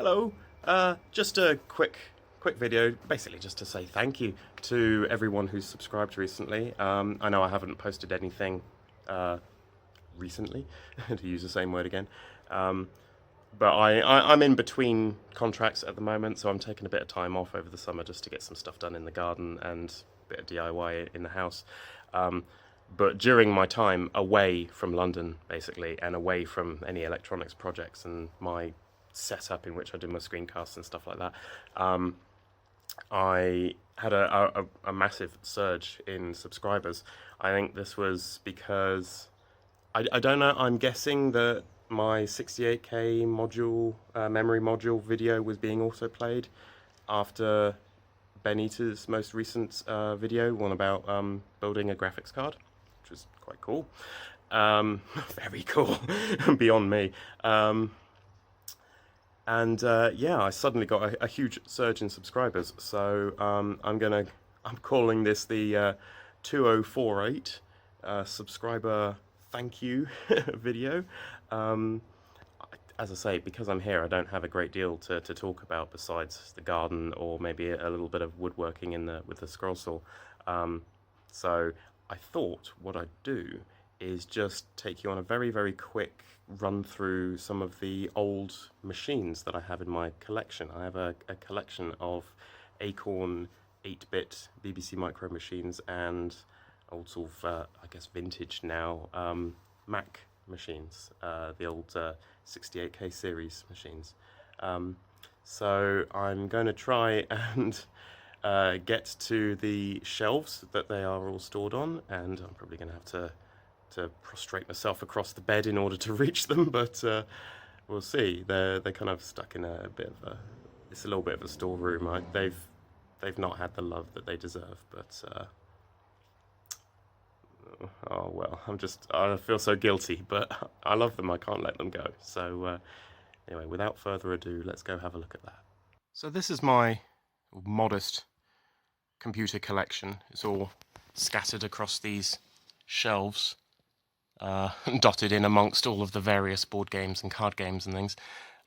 Hello. Just a quick video, basically just to say thank you to everyone who's subscribed recently. I know I haven't posted anything recently, to use the same word again. But I'm in between contracts at the moment, so I'm taking a bit of time off over the summer just to get some stuff done in the garden and a bit of DIY in the house. But during my time away from London, basically, and away from any electronics projects and my setup in which I do my screencasts and stuff like that, I had a massive surge in subscribers. I think this was because I don't know. I'm guessing that my 68K module memory module video was being autoplayed after Benita's most recent video, one about building a graphics card, which was quite cool. Very cool, beyond me. Yeah, I suddenly got a huge surge in subscribers. So I'm calling this the 2048 subscriber thank you video. As I say, because I'm here, I don't have a great deal to talk about besides the garden or maybe a little bit of woodworking with the scroll saw. So I thought what I'd do is just take you on a very quick run through some of the old machines that I have in my collection. I have a collection of Acorn 8-bit BBC Micro machines and old sort of, I guess, vintage now Mac machines, the old 68K series machines. So I'm going to try and get to the shelves that they are all stored on, and I'm probably going to have to prostrate myself across the bed in order to reach them, but we'll see. They're kind of stuck in a bit of it's a little bit of a storeroom. They've not had the love that they deserve, but oh well, I feel so guilty, but I love them. I can't let them go. So anyway, without further ado, let's go have a look at that. So this is my modest computer collection. It's all scattered across these shelves, dotted in amongst all of the various board games and card games and things.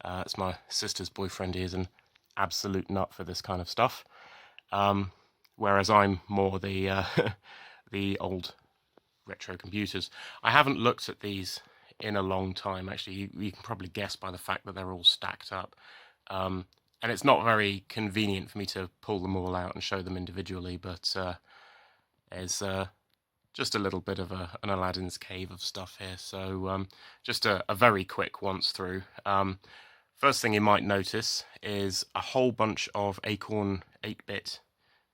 It's my sister's boyfriend. He is an absolute nut for this kind of stuff, whereas I'm more the the old retro computers. I haven't looked at these in a long time. Actually, you can probably guess by the fact that they're all stacked up, and it's not very convenient for me to pull them all out and show them individually, but there's just a little bit of an Aladdin's cave of stuff here. So just a very quick once through. First thing you might notice is a whole bunch of Acorn 8-bit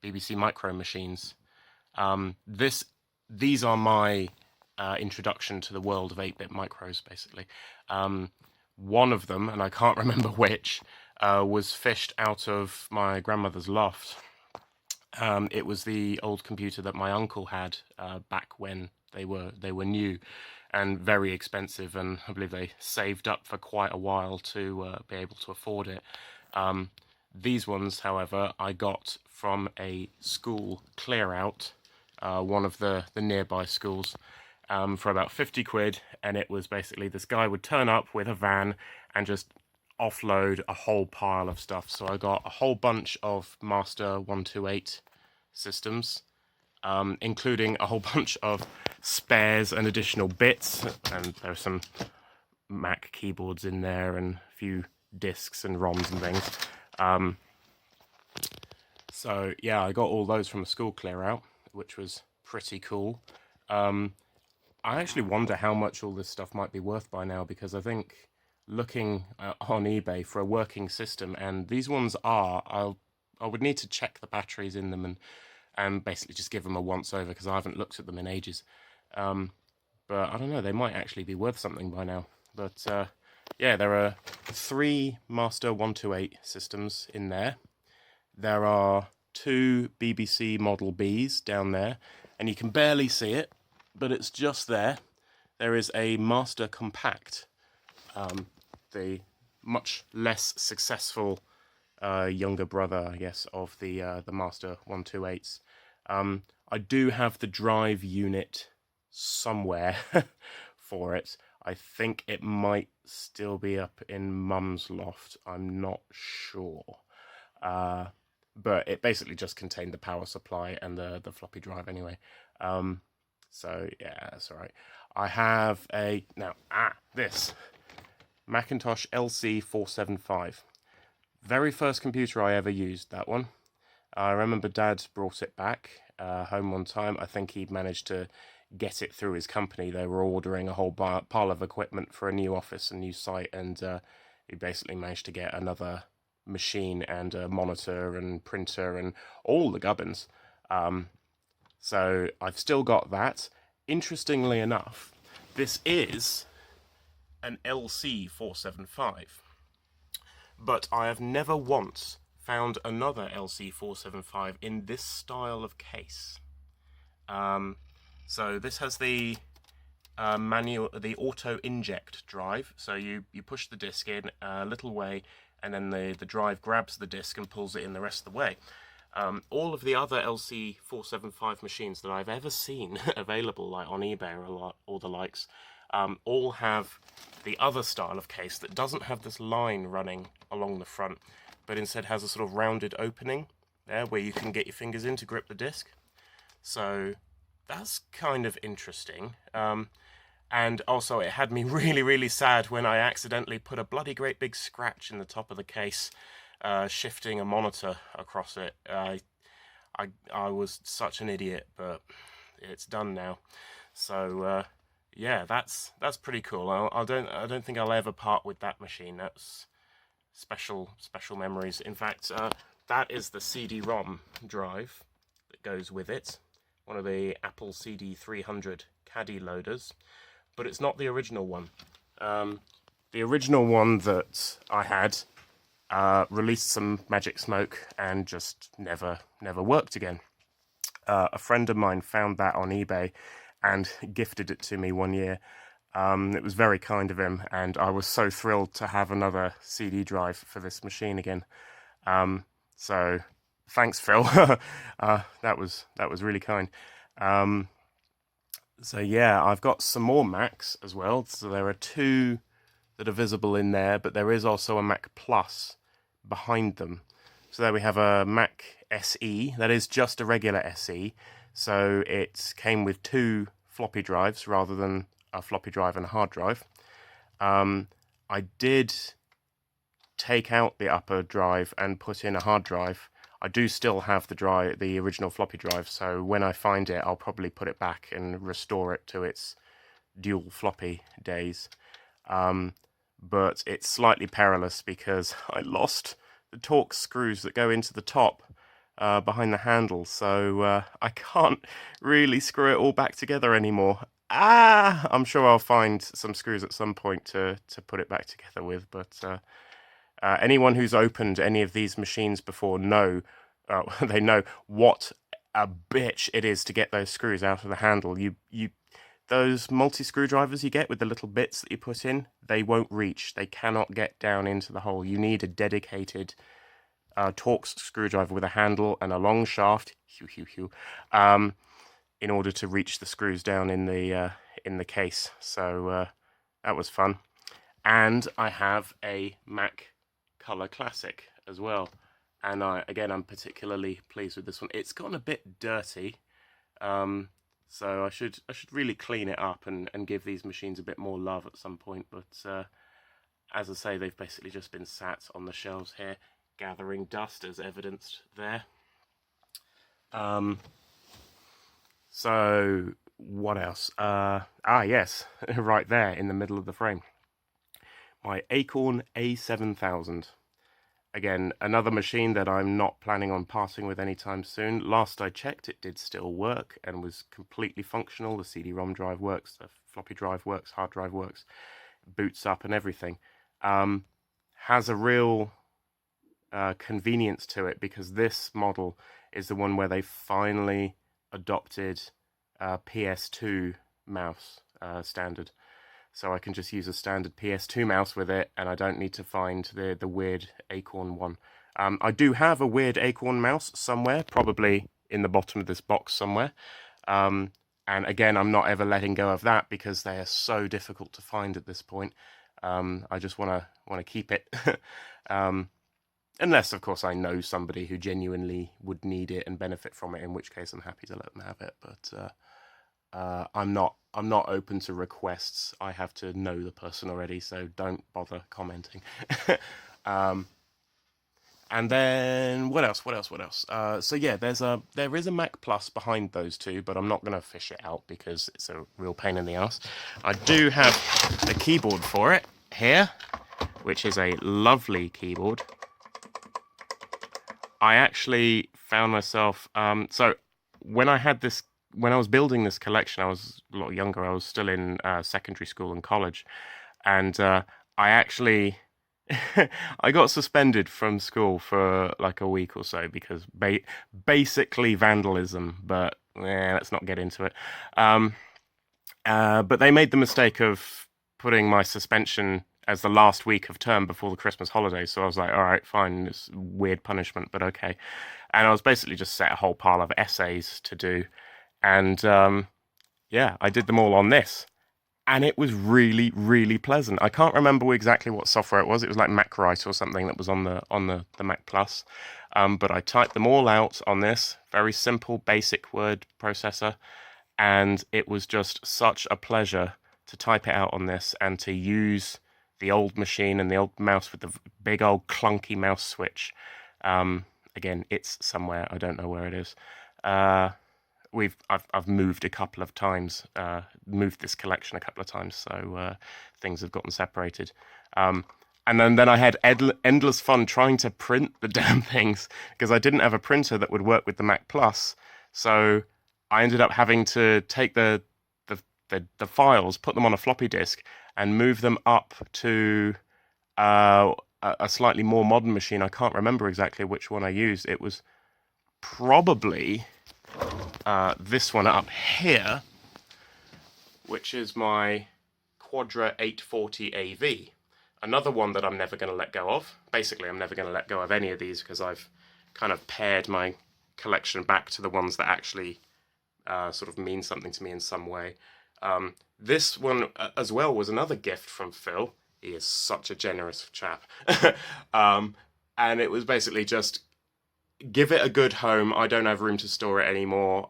BBC Micro machines. These are my introduction to the world of 8-bit micros, basically. One of them, and I can't remember which, was fished out of my grandmother's loft. It was the old computer that my uncle had back when they were new and very expensive, and I believe they saved up for quite a while to be able to afford it. These ones, however, I got from a school clear out, one of the nearby schools, for about 50 quid, and it was basically this guy would turn up with a van and just offload a whole pile of stuff. So I got a whole bunch of Master 128 systems, including a whole bunch of spares and additional bits, and there are some Mac keyboards in there and a few discs and ROMs and things. So yeah, I got all those from a school clear out, which was pretty cool. I actually wonder how much all this stuff might be worth by now, because I think looking on eBay for a working system, and these ones are, I would need to check the batteries in them and basically just give them a once over, because I haven't looked at them in ages. But I don't know, they might actually be worth something by now. But yeah, there are 3 Master 128 systems in there. There are 2 BBC Model Bs down there, and you can barely see it, but it's just there. There is a Master Compact, the much less successful younger brother, I guess, of the Master 128s. I do have the drive unit somewhere for it. I think it might still be up in Mum's loft. I'm not sure. But it basically just contained the power supply and the floppy drive anyway. So yeah, that's all right. I have this Macintosh LC475. Very first computer I ever used, that one. I remember Dad brought it back home one time. I think he managed to get it through his company. They were ordering a whole pile of equipment for a new office, a new site, and he basically managed to get another machine and a monitor and printer and all the gubbins. So I've still got that. Interestingly enough, this is an LC475, but I have never once found another LC475 in this style of case. So this has the the auto inject drive. So you push the disc in a little way, and then the drive grabs the disc and pulls it in the rest of the way. All of the other LC475 machines that I've ever seen available, like on eBay or the likes, all have the other style of case that doesn't have this line running along the front, but instead has a sort of rounded opening there where you can get your fingers in to grip the disc. So that's kind of interesting. And also it had me really, really sad when I accidentally put a bloody great big scratch in the top of the case, shifting a monitor across it. I was such an idiot, but it's done now. So yeah, that's pretty cool. I don't think I'll ever part with that machine. That's special memories. In fact, that is the CD-ROM drive that goes with it. One of the Apple CD300 caddy loaders, but it's not the original one. The original one that I had released some magic smoke and just never worked again. A friend of mine found that on eBay and gifted it to me one year. It was very kind of him, and I was so thrilled to have another CD drive for this machine again. So thanks, Phil. That was really kind. So yeah, I've got some more Macs as well. So there are two that are visible in there, but there is also a Mac Plus behind them. So there we have a Mac SE. That is just a regular SE. So it came with two floppy drives rather than a floppy drive and a hard drive. I did take out the upper drive and put in a hard drive. I do still have the original floppy drive, so when I find it, I'll probably put it back and restore it to its dual floppy days. But it's slightly perilous because I lost the Torx screws that go into the top behind the handle, so I can't really screw it all back together anymore. I'm sure I'll find some screws at some point to put it back together with, but anyone who's opened any of these machines before they know what a bitch it is to get those screws out of the handle. Those multi-screwdrivers you get with the little bits that you put in, they won't reach. They cannot get down into the hole. You need a dedicated Torx screwdriver with a handle and a long shaft, in order to reach the screws down in the case. So that was fun. And I have a Mac Color Classic as well, and I'm particularly pleased with this one. It's gotten a bit dirty, so I should really clean it up and give these machines a bit more love at some point. But as I say, they've basically just been sat on the shelves here, gathering dust as evidenced there. So what else? Yes, right there in the middle of the frame, my Acorn A7000. Again, another machine that I'm not planning on parting with anytime soon. Last I checked, it did still work and was completely functional. The CD-ROM drive works, the floppy drive works, hard drive works, boots up and everything. Has a real convenience to it because this model is the one where they finally adopted PS2 mouse standard. So I can just use a standard PS2 mouse with it, and I don't need to find the weird Acorn one. I do have a weird Acorn mouse somewhere, probably in the bottom of this box somewhere. And And again, I'm not ever letting go of that because they are so difficult to find at this point. I just want to keep it. Unless, of course, I know somebody who genuinely would need it and benefit from it, in which case I'm happy to let them have it. But I'm not open to requests. I have to know the person already, so don't bother commenting. And then what else? So yeah, there is a Mac Plus behind those two, but I'm not going to fish it out because it's a real pain in the ass. I do have the keyboard for it here, which is a lovely keyboard. I actually found myself so when I was building this collection, I was a lot younger. I was still in secondary school and college, and I actually I got suspended from school for like a week or so because basically vandalism. But let's not get into it. But they made the mistake of putting my suspension as the last week of term before the Christmas holidays. So I was like, all right, fine, it's weird punishment, but okay. And I was basically just set a whole pile of essays to do. And yeah, I did them all on this. And it was really, really pleasant. I can't remember exactly what software it was. It was like MacWrite or something that was on the Mac Plus. But I typed them all out on this very simple, basic word processor. And it was just such a pleasure to type it out on this and to use the old machine and the old mouse with the big old clunky mouse switch. Again, it's somewhere. I don't know where it is. I've moved a couple of times, moved this collection a couple of times, so things have gotten separated. And then I had endless fun trying to print the damn things because I didn't have a printer that would work with the Mac Plus. So I ended up having to take the files, put them on a floppy disk, and move them up to a slightly more modern machine. I can't remember exactly which one I used. It was probably this one up here, which is my Quadra 840 AV. Another one that I'm never going to let go of. Basically, I'm never going to let go of any of these because I've kind of pared my collection back to the ones that actually sort of mean something to me in some way. This one as well was another gift from Phil. He is such a generous chap. And it was basically just give it a good home. I don't have room to store it anymore.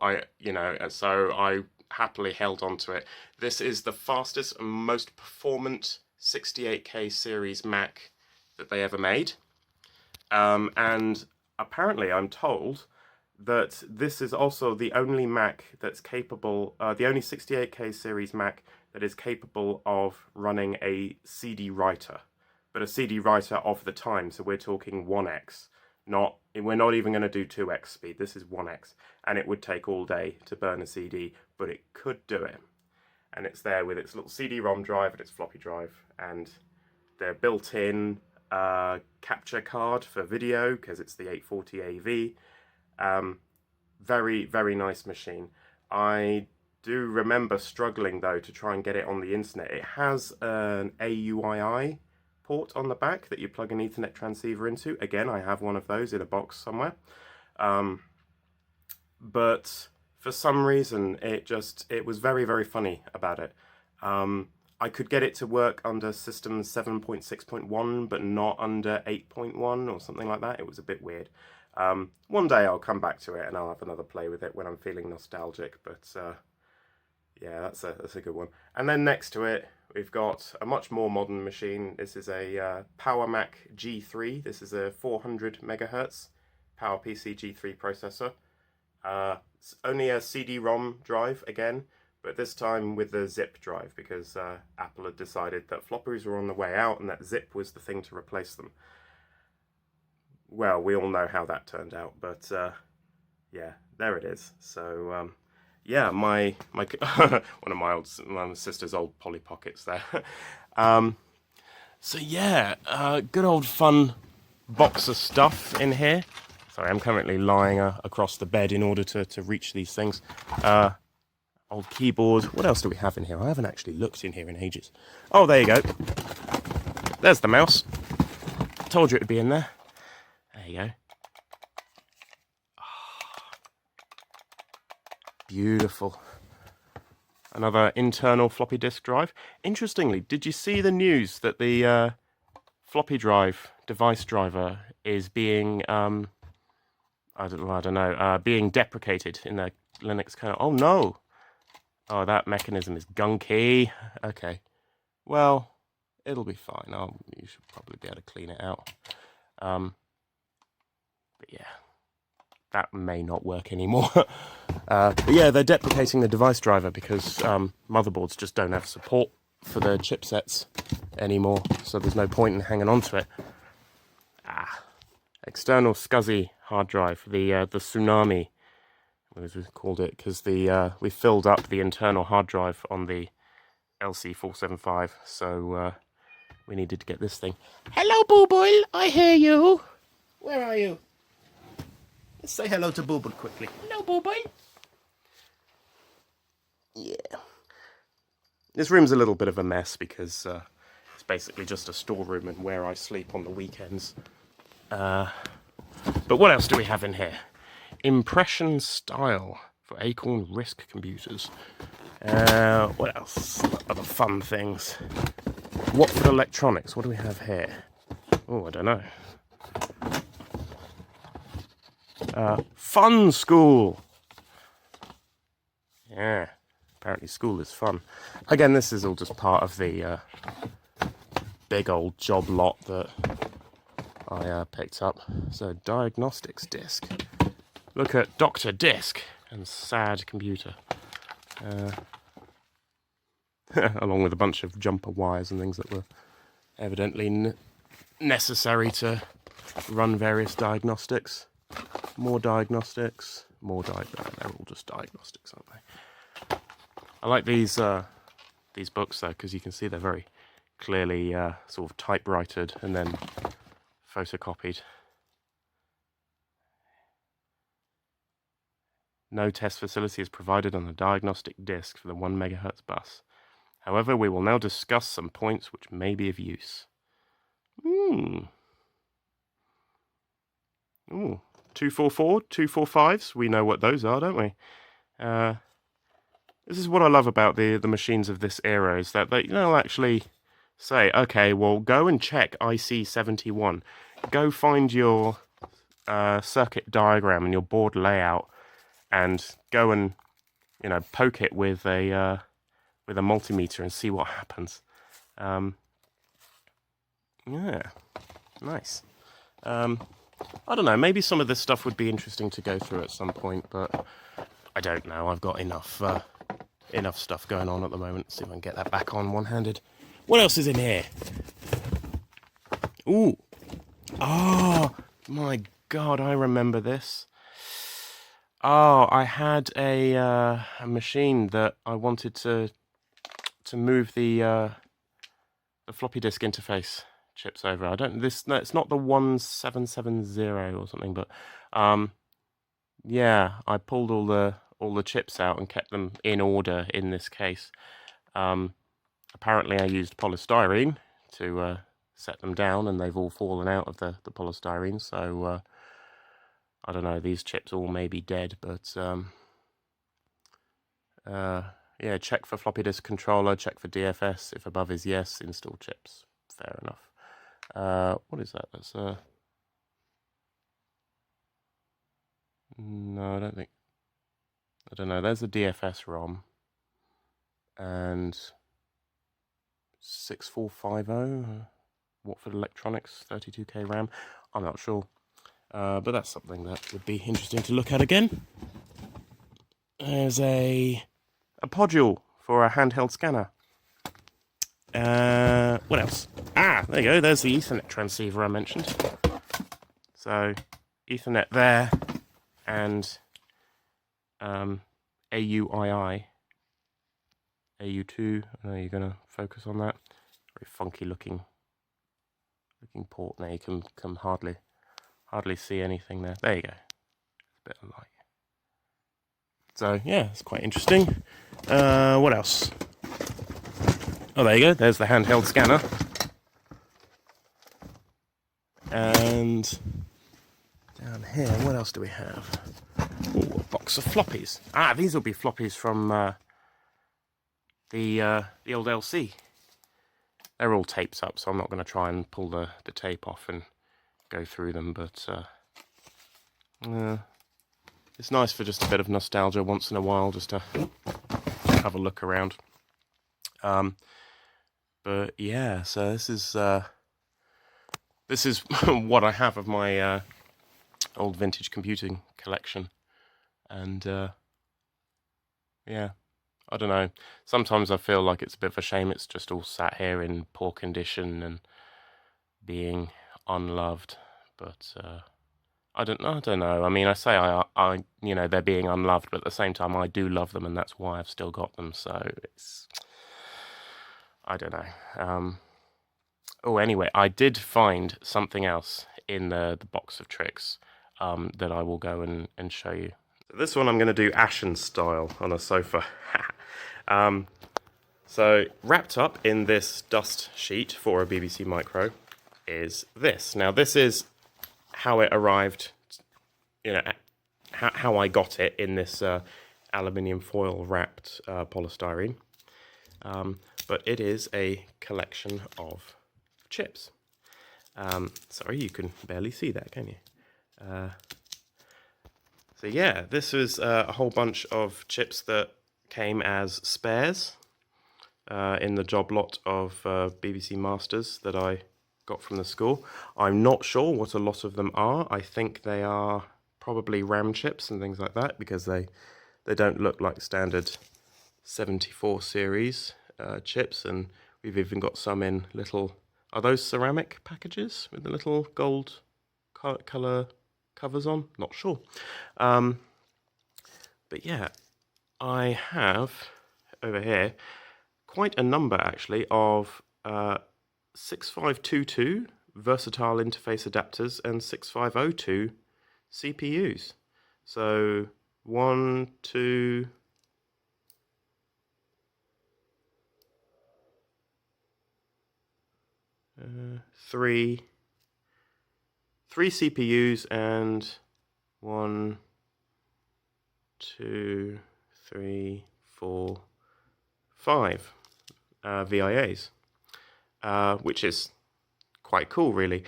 So I happily held on to it. This is the fastest and most performant 68K series Mac that they ever made. And apparently I'm told that this is also the only Mac that's capable, the only 68K series Mac that is capable of running a CD writer, but a CD writer of the time. So we're talking 1x. We're not even going to do 2x speed. This is 1x, and it would take all day to burn a CD, but it could do it. And it's there with its little CD-ROM drive and its floppy drive, and their built-in capture card for video because it's the 840 AV. Very, very nice machine. I do remember struggling though to try and get it on the internet. It has an AUII port on the back that you plug an Ethernet transceiver into. Again, I have one of those in a box somewhere. But for some reason, it was very, very funny about it. I could get it to work under system 7.6.1, but not under 8.1 or something like that. It was a bit weird. One day I'll come back to it and I'll have another play with it when I'm feeling nostalgic. But yeah, that's a good one. And then next to it, we've got a much more modern machine. This is a PowerMac G3. This is a 400 megahertz PowerPC G3 processor. It's only a CD-ROM drive again, but this time with the zip drive because Apple had decided that floppies were on the way out and that zip was the thing to replace them. Well, we all know how that turned out, but yeah, there it is. So yeah, my one of my sister's old Polly Pockets there. So yeah, good old fun box of stuff in here. Sorry, I'm currently lying across the bed in order to reach these things. Old keyboard. What else do we have in here? I haven't actually looked in here in ages. Oh, there you go. There's the mouse. Told you it'd be in there. There you go. Oh, beautiful. Another internal floppy disk drive. Interestingly, did you see the news that the floppy drive device driver is being being deprecated in the Linux kernel? Oh no! Oh, that mechanism is gunky. Okay, well, it'll be fine. You should probably be able to clean it out. But yeah, that may not work anymore. But yeah, they're deprecating the device driver because motherboards just don't have support for their chipsets anymore, so there's no point in hanging on to it. External SCSI hard drive, the Tsunami, as we called it, because we filled up the internal hard drive on the LC475, so we needed to get this thing. Hello, Booble, I hear you. Where are you? Let's say hello to Booble quickly. Hello, Booble. Yeah. This room's a little bit of a mess because it's basically just a storeroom and where I sleep on the weekends. But what else do we have in here? Impression style for Acorn RISC computers. What else? Other fun things. Watford Electronics. What do we have here? Oh, I don't know. Fun school. Yeah, apparently school is fun. Again, this is all just part of the big old job lot that I picked up. So, diagnostics disc. Look at Dr. Disc and sad computer. Along with a bunch of jumper wires and things that were evidently necessary to run various diagnostics. More diagnostics, more diagnostics. They're all just diagnostics, aren't they? I like these books though, because you can see they're very clearly sort of typewritered and then photocopied. No test facility is provided on the diagnostic disc for the 1 MHz bus. However, we will now discuss some points which may be of use. Ooh, 244, 245s, we know what those are, don't we? This is what I love about the machines of this era, is that they'll actually say, okay, well, go and check IC71. Go find your circuit diagram and your board layout and go and, poke it with a multimeter and see what happens. Yeah, nice. I don't know, maybe some of this stuff would be interesting to go through at some point, but I don't know. I've got enough stuff going on at the moment. Let's see if I can get that back on one-handed. What else is in here? Ooh. Oh, my God, I remember this. Oh, I had a machine that I wanted to move the floppy disk interface chips over. No, it's not the 1770 or something, but yeah, I pulled all the chips out and kept them in order in this case. Apparently I used polystyrene to set them down, and they've all fallen out of the polystyrene, so I don't know, these chips all may be dead, but yeah, check for floppy disk controller, check for DFS. If above is yes, install chips. Fair enough. What is that? That's no, I don't know. There's a DFS ROM and 6450 Watford Electronics 32K RAM. I'm not sure, but that's something that would be interesting to look at again. There's a podule for a handheld scanner. What else? Ah, there you go. There's the Ethernet transceiver I mentioned. So, Ethernet there, and AUII, AU2. I know you're going to focus on that. Very funky looking port there. You can hardly see anything there. There you go. A bit of light. So yeah, it's quite interesting. What else? Oh, there you go. There's the handheld scanner. And down here, what else do we have? Ooh, a box of floppies. Ah, these will be floppies from the old LC. They're all taped up, so I'm not going to try and pull the tape off and go through them, but it's nice for just a bit of nostalgia once in a while, just to have a look around. But yeah, so this is what I have of my old vintage computing collection, and yeah, I don't know. Sometimes I feel like it's a bit of a shame it's just all sat here in poor condition and being unloved, but I don't know. I mean, I say I you know, they're being unloved, but at the same time I do love them, and that's why I've still got them. So it's, I don't know. Oh, anyway, I did find something else in the box of tricks that I will go and show you. This one I'm going to do Ashen style on a sofa. So wrapped up in this dust sheet for a BBC Micro is this. Now this is how it arrived, you know, how I got it in this aluminium foil wrapped polystyrene. But it is a collection of chips. Sorry, you can barely see that, can you? So yeah, this was a whole bunch of chips that came as spares in the job lot of BBC Masters that I got from the school. I'm not sure what a lot of them are. I think they are probably RAM chips and things like that, because they don't look like standard 74 series chips, and we've even got some in little, are those ceramic packages with the little gold colour covers on? Not sure. But yeah, I have over here quite a number actually of 6522 versatile interface adapters and 6502 CPUs. So 1, 2, 3 CPUs and 1, 2, 3, 4, 5 VIAs, which is quite cool, really.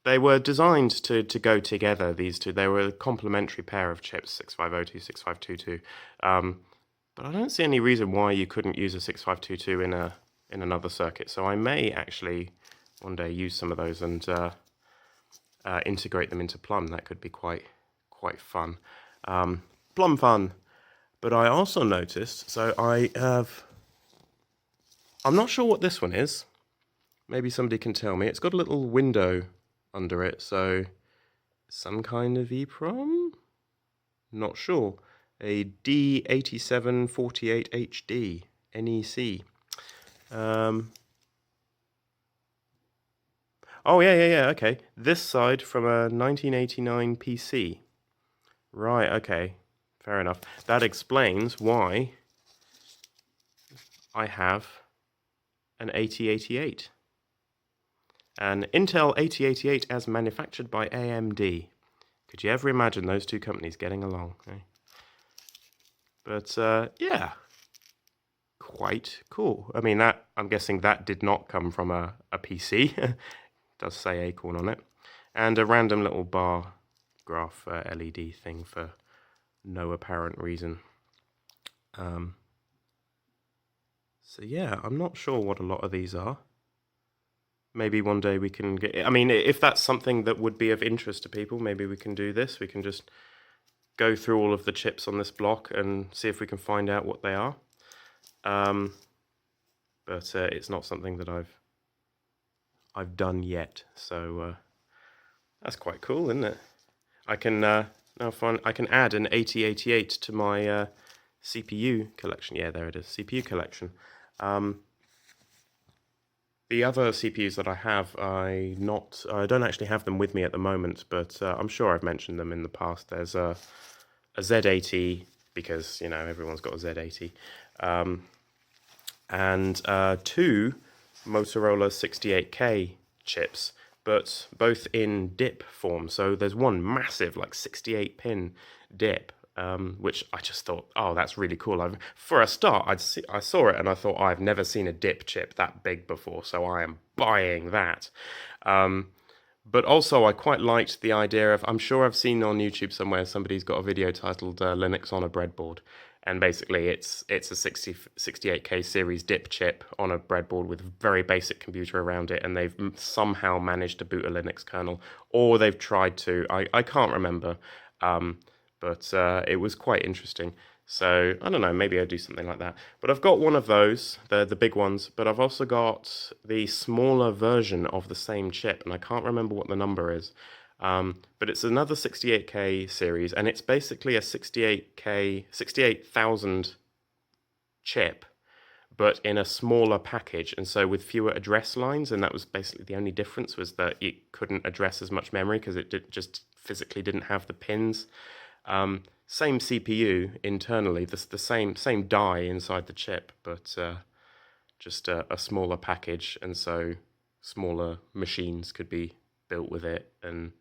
They were designed to go together, these two. They were a complementary pair of chips, 6502, 6522. But I don't see any reason why you couldn't use a 6522 in another circuit. So I may actually one day use some of those and integrate them into Plum. That could be quite fun. Plum fun. But I also noticed, so I have, I'm not sure what this one is. Maybe somebody can tell me. It's got a little window under it, so some kind of EEPROM? Not sure. A D8748HD NEC. Oh yeah, okay. This side from a 1989 PC. Right, okay. Fair enough. That explains why I have an 8088. An Intel 8088 as manufactured by AMD. Could you ever imagine those two companies getting along? Eh? But yeah, quite cool. I mean, that, I'm guessing that did not come from a PC. It does say Acorn on it. And a random little bar graph LED thing for no apparent reason. So yeah, I'm not sure what a lot of these are. Maybe one day we can get, I mean, if that's something that would be of interest to people, maybe we can do this. We can just go through all of the chips on this block and see if we can find out what they are. But it's not something that I've done yet. So that's quite cool, isn't it? I can now I can add an 8088 to my CPU collection. Yeah, there it is, CPU collection. The other CPUs that I have, I don't actually have them with me at the moment, but I'm sure I've mentioned them in the past. There's a Z80, because, you know, everyone's got a Z80, and two Motorola 68K chips, but both in DIP form. So there's one massive, like 68-pin DIP which I just thought, oh, that's really cool. For a start, I saw it and I thought, I've never seen a dip chip that big before, so I am buying that. But also, I quite liked the idea of, I'm sure I've seen on YouTube somewhere, somebody's got a video titled Linux on a Breadboard. And basically, it's a 68K series dip chip on a breadboard with a very basic computer around it, and they've somehow managed to boot a Linux kernel, or they've tried to. I can't remember, but it was quite interesting. So I don't know, maybe I'll do something like that. But I've got one of those, the big ones, but I've also got the smaller version of the same chip, and I can't remember what the number is. But it's another 68K series, and it's basically a 68,000 chip, but in a smaller package, and so with fewer address lines. And that was basically the only difference, was that it couldn't address as much memory because it just physically didn't have the pins. Same CPU internally, the same die inside the chip, but just a smaller package, and so smaller machines could be built with it. And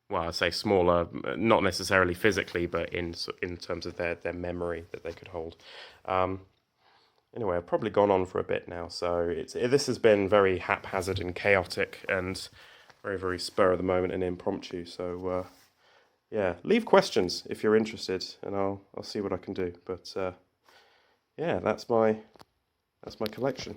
well, I say smaller, not necessarily physically, but in terms of their memory that they could hold. Anyway, I've probably gone on for a bit now, so this has been very haphazard and chaotic and very, very spur of the moment and impromptu. So yeah, leave questions if you're interested, and I'll see what I can do. But yeah, that's my collection.